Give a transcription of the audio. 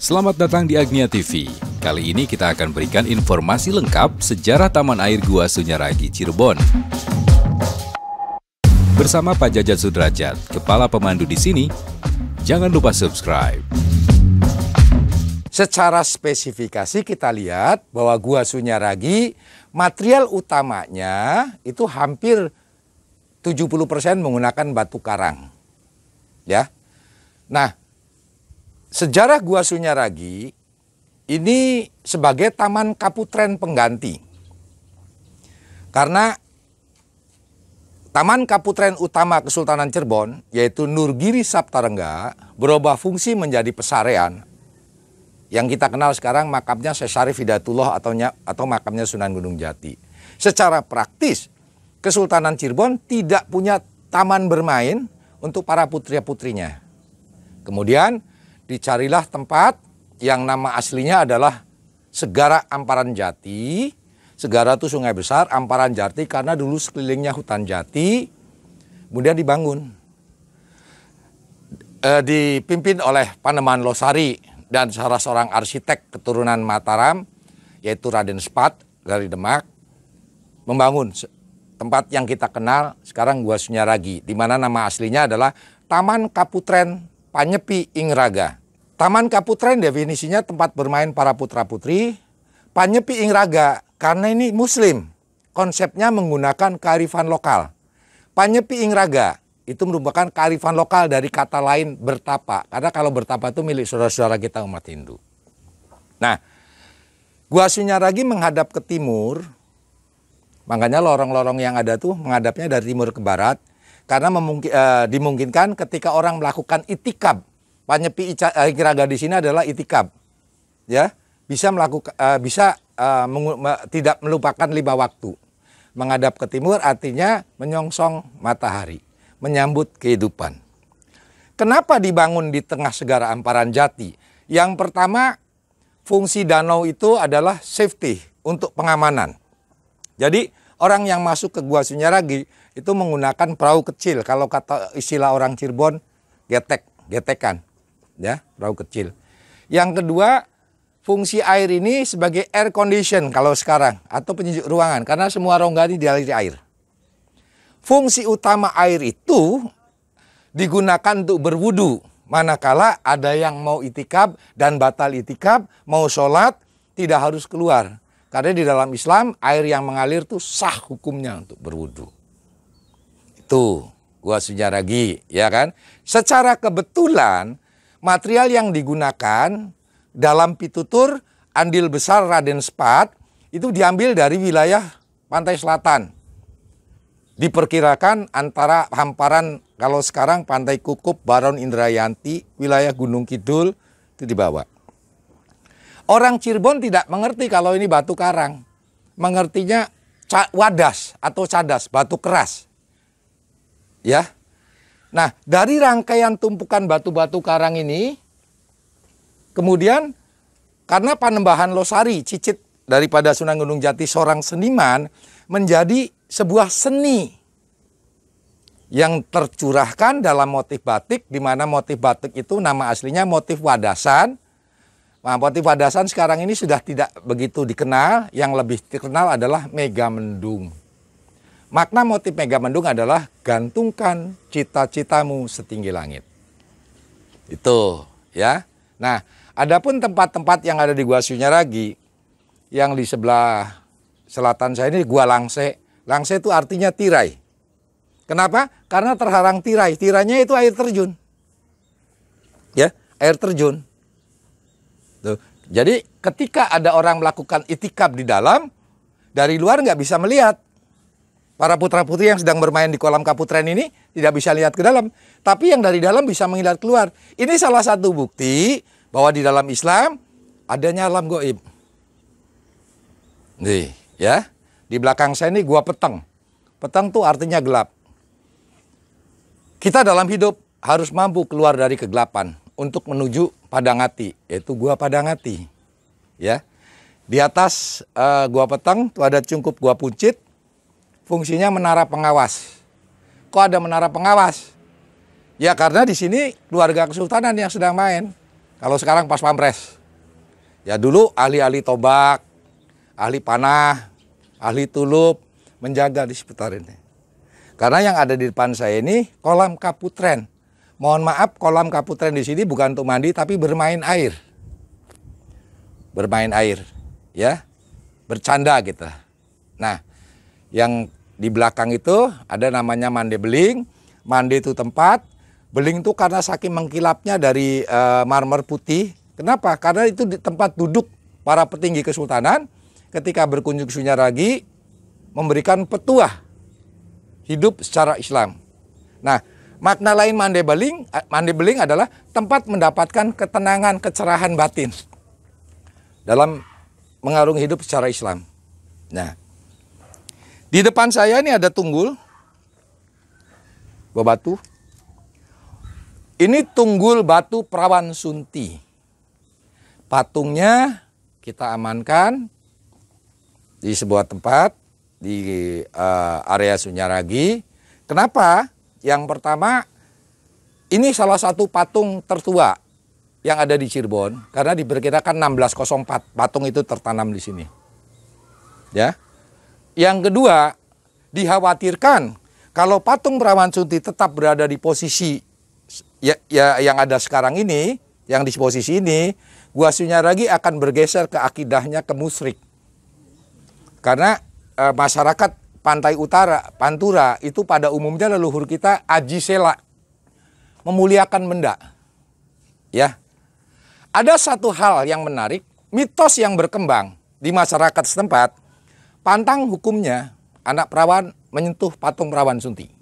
Selamat datang di Agnia TV. Kali ini kita akan berikan informasi lengkap sejarah Taman Air Gua Sunyaragi, Cirebon. Bersama Pak Jajat Sudrajat, Kepala Pemandu di sini, jangan lupa subscribe. Secara spesifikasi kita lihat bahwa Gua Sunyaragi, material utamanya itu hampir 70% menggunakan batu karang. Ya. Nah, sejarah Gua Sunyaragi ini sebagai taman kaputren pengganti. Karena taman kaputren utama Kesultanan Cirebon, yaitu Nurgiri Saptarengga, berubah fungsi menjadi pesarean. Yang kita kenal sekarang makamnya Syekh Syarif Hidayatullah atau makamnya Sunan Gunung Jati. Secara praktis, Kesultanan Cirebon tidak punya taman bermain untuk para putri-putrinya. Kemudian dicarilah tempat yang nama aslinya adalah Segara Amparan Jati. Segara itu sungai besar, Amparan Jati karena dulu sekelilingnya hutan jati. Kemudian dibangun. Dipimpin oleh Panembahan Losari dan salah seorang arsitek keturunan Mataram, yaitu Raden Spat dari Demak, membangun tempat yang kita kenal sekarang Gua Sunyaragi, di mana nama aslinya adalah Taman Kaputren Panyepi Ingraga. Taman Kaputren definisinya tempat bermain para putra-putri. Panyepi Ingraga karena ini muslim, konsepnya menggunakan kearifan lokal. Panyepi Ingraga itu merupakan kearifan lokal dari kata lain bertapa. Karena kalau bertapa itu milik saudara-saudara kita umat Hindu. Nah, Gua Sunyaragi menghadap ke timur. Makanya lorong-lorong yang ada tuh menghadapnya dari timur ke barat. Karena dimungkinkan ketika orang melakukan itikab. Panyepi Ingraga di sini adalah itikab. Ya, bisa melakukan tidak melupakan 5 waktu. Menghadap ke timur artinya menyongsong matahari, menyambut kehidupan. Kenapa dibangun di tengah Segara Amparan Jati? Yang pertama, fungsi danau itu adalah safety, untuk pengamanan. Jadi orang yang masuk ke Gua Sunyaragi itu menggunakan perahu kecil. Kalau kata istilah orang Cirebon, getekan, ya, perahu kecil. Yang kedua, fungsi air ini sebagai air condition kalau sekarang atau penyejuk ruangan karena semua rongga ini dialiri air. Fungsi utama air itu digunakan untuk berwudu. Manakala ada yang mau itikaf dan batal itikaf, mau sholat, tidak harus keluar. Karena di dalam Islam, air yang mengalir itu sah hukumnya untuk berwudu. Itu Gua Sunyaragi, ya kan? Secara kebetulan, material yang digunakan dalam pitutur andil besar Raden Spat itu diambil dari wilayah pantai selatan. Diperkirakan antara hamparan kalau sekarang Pantai Kukup, Baron Indrayanti, wilayah Gunung Kidul itu dibawa. Orang Cirebon tidak mengerti kalau ini batu karang. Mengertinya wadas atau cadas, batu keras. Ya. Nah, dari rangkaian tumpukan batu-batu karang ini, kemudian karena Panembahan Losari, cicit daripada Sunan Gunung Jati, seorang seniman, menjadi sebuah seni yang tercurahkan dalam motif batik, di mana motif batik itu nama aslinya motif wadasan. Nah, motif wadasan sekarang ini sudah tidak begitu dikenal, yang lebih dikenal adalah megamendung. Makna motif megamendung adalah gantungkan cita-citamu setinggi langit. Itu, ya. Nah, adapun tempat-tempat yang ada di Gua Sunyaragi, yang di sebelah selatan saya ini Gua Langse. Langse itu artinya tirai. Kenapa? Karena terhalang tirai. Tirainya itu air terjun. Ya, air terjun. Tuh. Jadi ketika ada orang melakukan itikaf di dalam, dari luar nggak bisa melihat. Para putra-putri yang sedang bermain di kolam kaputren ini tidak bisa lihat ke dalam. Tapi yang dari dalam bisa melihat keluar. Ini salah satu bukti bahwa di dalam Islam adanya alam gaib. Nih, ya. Di belakang saya ini Gua Peteng. Peteng tuh artinya gelap. Kita dalam hidup harus mampu keluar dari kegelapan untuk menuju Padang Ati, yaitu Gua Padang Ati. Ya. Di atas Gua Peteng itu ada cungkup Gua Puncit. Fungsinya menara pengawas. Kok ada menara pengawas? Ya karena di sini keluarga kesultanan yang sedang main. Kalau sekarang pas pampres. Ya dulu ahli-ahli tobak, ahli panah, ahli tulup menjaga di seputar ini. Karena yang ada di depan saya ini kolam kaputren. Mohon maaf, kolam kaputren di sini bukan untuk mandi tapi bermain air. Bermain air, ya. Bercanda gitu. Nah, yang di belakang itu ada namanya mande beling. Mande itu tempat, beling itu karena saking mengkilapnya dari marmer putih. Kenapa? Karena itu di tempat duduk para petinggi kesultanan ketika berkunjung ke Sunyaragi memberikan petuah hidup secara Islam. Nah, makna lain mande beling adalah tempat mendapatkan ketenangan, kecerahan batin dalam mengarungi hidup secara Islam. Nah, di depan saya ini ada tunggul batu. Ini tunggul batu Perawan Sunti. Patungnya kita amankan di sebuah tempat di area Sunyaragi. Kenapa? Yang pertama, ini salah satu patung tertua yang ada di Cirebon karena diperkirakan 1604 patung itu tertanam di sini. Ya. Yang kedua, dikhawatirkan kalau patung Perawan Sunti tetap berada di posisi yang ada sekarang ini, yang di posisi ini, Gua Sunyaragi akan bergeser ke akidahnya ke musyrik. Karena masyarakat pantai utara, Pantura, itu pada umumnya leluhur kita Aji Sela, memuliakan benda. Ya. Ada satu hal yang menarik, mitos yang berkembang di masyarakat setempat, pantang hukumnya anak perawan menyentuh patung Perawan Sunti.